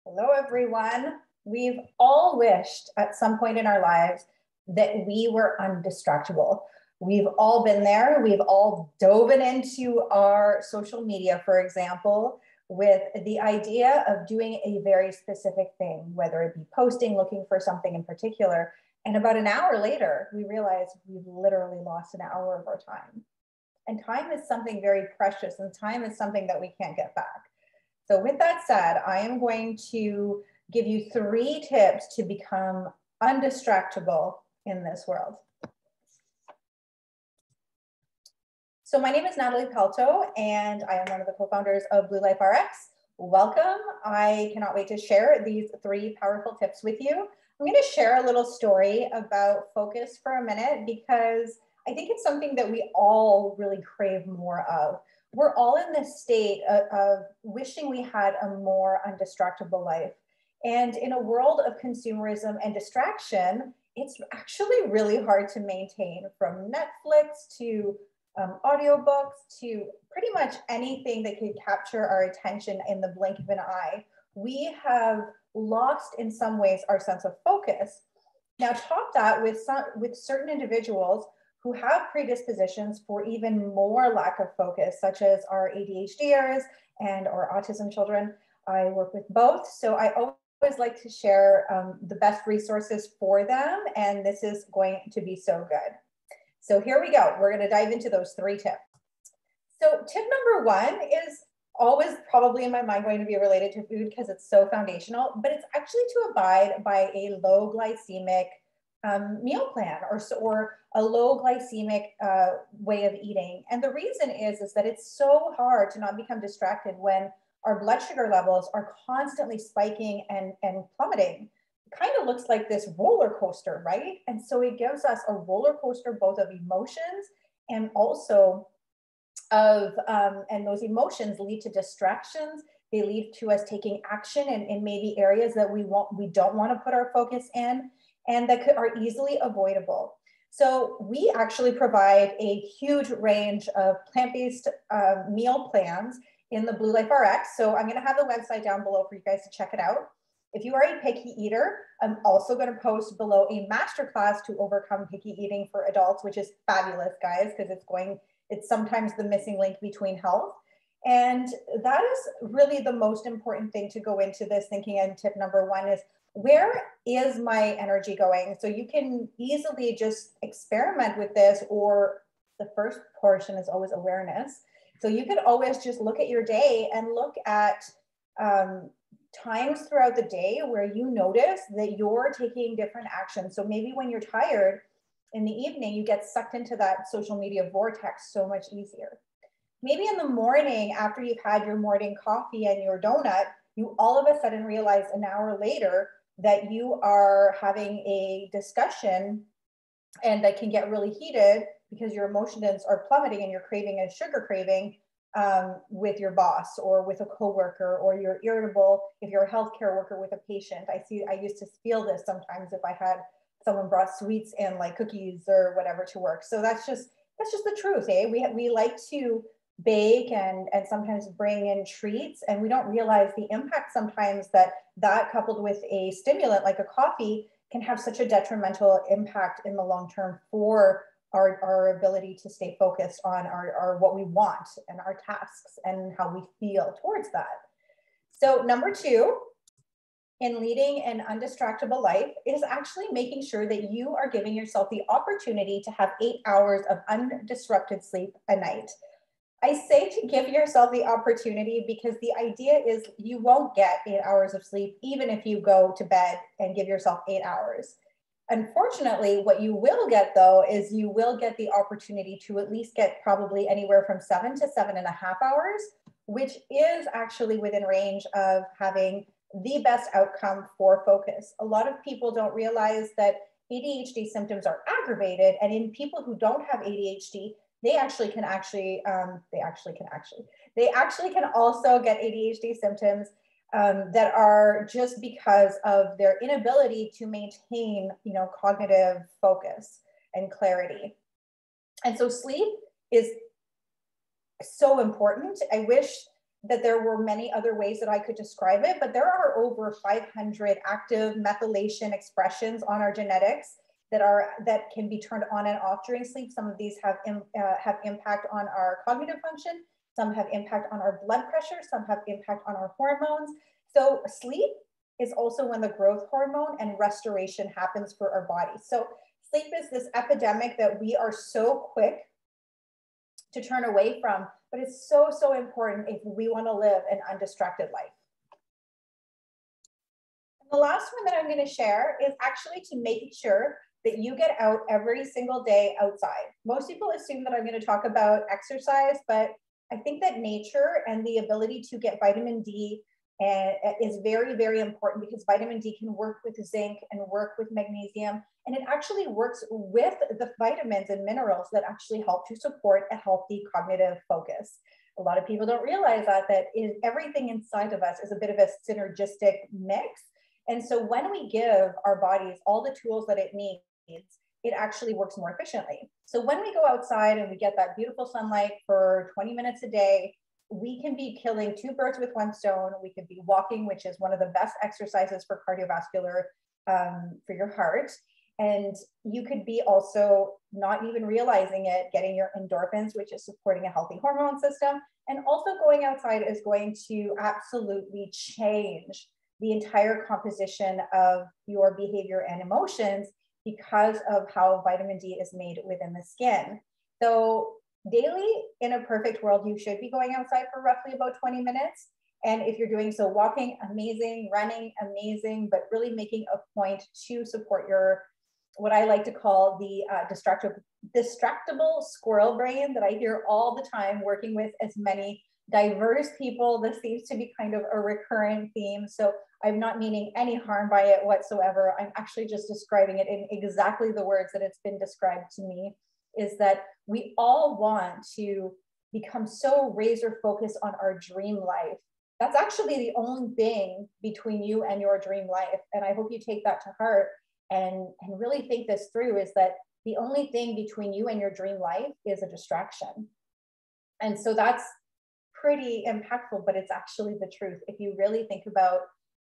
Hello, everyone. We've all wished at some point in our lives that we were undistractable. We've all been there. We've all dove into our social media, for example, with the idea of doing a very specific thing, whether it be posting, looking for something in particular. And about an hour later, we realized we've literally lost an hour of our time. And time is something very precious, and time is something that we can't get back. So with that said, I am going to give you 3 tips to become undistractable in this world. So my name is Natalie Pelto, and I am one of the co-founders of Blue Life RX. Welcome. I cannot wait to share these 3 powerful tips with you. I'm going to share a little story about focus for a minute because I think it's something that we all really crave more of. We're all in this state of wishing we had a more undistractable life. And in a world of consumerism and distraction, it's actually really hard to maintain, from Netflix to audiobooks to pretty much anything that could capture our attention in the blink of an eye. We have lost in some ways our sense of focus. Now, top that with certain individuals who have predispositions for even more lack of focus, such as our ADHDers and our autism children. I work with both, so I always like to share the best resources for them, and this is going to be so good. So here we go. We're going to dive into those 3 tips. So tip number 1 is always probably in my mind going to be related to food because it's so foundational, but it's actually to abide by a low glycemic meal plan or a low glycemic way of eating. And the reason is that it's so hard to not become distracted when our blood sugar levels are constantly spiking and plummeting. It kind of looks like this roller coaster, right? And so it gives us a roller coaster both of emotions and also of, and those emotions lead to distractions. They lead to us taking action in maybe areas that we don't want to put our focus in, and that are easily avoidable. So we actually provide a huge range of plant-based meal plans in the Blue Life RX. So I'm going to have the website down below for you guys to check it out. If you are a picky eater, I'm also going to post below a masterclass to overcome picky eating for adults, which is fabulous, guys, because it's sometimes the missing link between health. And that is really the most important thing to go into this thinking. And tip number 1 is, where is my energy going? So you can easily just experiment with this, or the first portion is always awareness. So you could always just look at your day and look at times throughout the day where you notice that you're taking different actions. So maybe when you're tired in the evening, you get sucked into that social media vortex so much easier. Maybe in the morning, after you've had your morning coffee and your donut, you all of a sudden realize an hour later that you are having a discussion and that can get really heated because your emotions are plummeting and you're craving a sugar craving with your boss or with a coworker, or you're irritable if you're a healthcare worker with a patient. I used to feel this sometimes if I had someone brought sweets in, like cookies or whatever, to work. So that's just the truth, eh? We like to bake and sometimes bring in treats, and we don't realize the impact sometimes that coupled with a stimulant like a coffee can have such a detrimental impact in the long term for our ability to stay focused on our what we want and our tasks and how we feel towards that. So number 2 in leading an undistractable life is actually making sure that you are giving yourself the opportunity to have 8 hours of undisrupted sleep a night. I say to give yourself the opportunity because the idea is you won't get 8 hours of sleep even if you go to bed and give yourself 8 hours. Unfortunately, what you will get though is you will get the opportunity to at least get probably anywhere from 7 to 7.5 hours, which is actually within range of having the best outcome for focus. A lot of people don't realize that ADHD symptoms are aggravated, and in people who don't have ADHD, they actually can also get ADHD symptoms that are just because of their inability to maintain, cognitive focus and clarity. And so sleep is so important. I wish that there were many other ways that I could describe it, but there are over 500 active methylation expressions on our genetics that can be turned on and off during sleep. Some of these have impact on our cognitive function. Some have impact on our blood pressure. Some have impact on our hormones. So sleep is also when the growth hormone and restoration happens for our body. So sleep is this epidemic that we are so quick to turn away from, but it's so, so important if we want to live an undistracted life. And the last one that I'm going to share is actually to make sure that you get out every single day outside. Most people assume that I'm going to talk about exercise, but I think that nature and the ability to get vitamin D is very, very important, because vitamin D can work with zinc and work with magnesium, and it actually works with the vitamins and minerals that actually help to support a healthy cognitive focus. A lot of people don't realize that everything inside of us is a bit of a synergistic mix. And so when we give our bodies all the tools that it needs, it actually works more efficiently. So when we go outside and we get that beautiful sunlight for 20 minutes a day, we can be killing two birds with one stone. We could be walking, which is one of the best exercises for cardiovascular, for your heart. And you could be also not even realizing it, getting your endorphins, which is supporting a healthy hormone system. And also going outside is going to absolutely change the entire composition of your behavior and emotions because of how vitamin D is made within the skin. So daily, in a perfect world, you should be going outside for roughly about 20 minutes. And if you're doing so walking, amazing, running, amazing, but really making a point to support your, what I like to call the distractible squirrel brain that I hear all the time working with as many diverse people. This seems to be kind of a recurrent theme. So I'm not meaning any harm by it whatsoever. I'm actually just describing it in exactly the words that it's been described to me, is that we all want to become so razor focused on our dream life. That's actually the only thing between you and your dream life. And I hope you take that to heart and really think this through, is that the only thing between you and your dream life is a distraction. And so that's pretty impactful, but it's actually the truth. If you really think about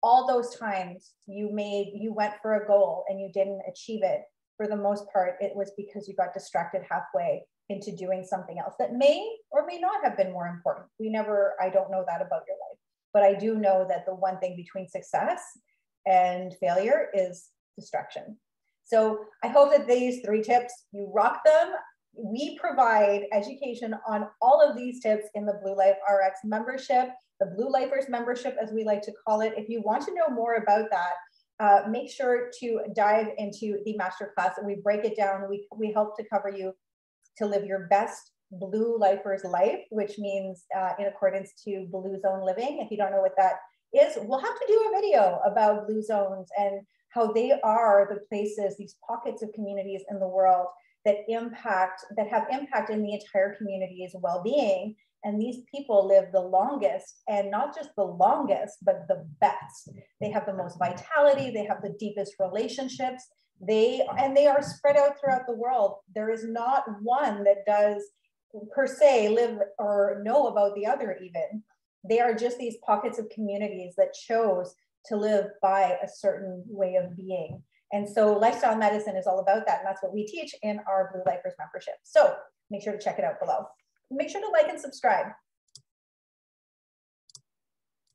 all those times you went for a goal and you didn't achieve it, for the most part, it was because you got distracted halfway into doing something else that may or may not have been more important. I don't know that about your life, but I do know that the one thing between success and failure is distraction. So I hope that these 3 tips, you rock them. We provide education on all of these tips in the Blue Life RX membership, the Blue Lifers membership, as we like to call it. If you want to know more about that, make sure to dive into the masterclass, and we break it down. We help to cover you to live your best Blue Lifers life, which means in accordance to Blue Zone living. If you don't know what that is, we'll have to do a video about Blue Zones and how they are the places, these pockets of communities in the world that have impact in the entire community's well-being. And these people live the longest, and not just the longest, but the best. They have the most vitality, they have the deepest relationships, they are spread out throughout the world. There is not one that does per se live or know about the other even. They are just these pockets of communities that chose to live by a certain way of being. And so lifestyle medicine is all about that. And that's what we teach in our Blue Lifers membership. So make sure to check it out below. Make sure to like and subscribe.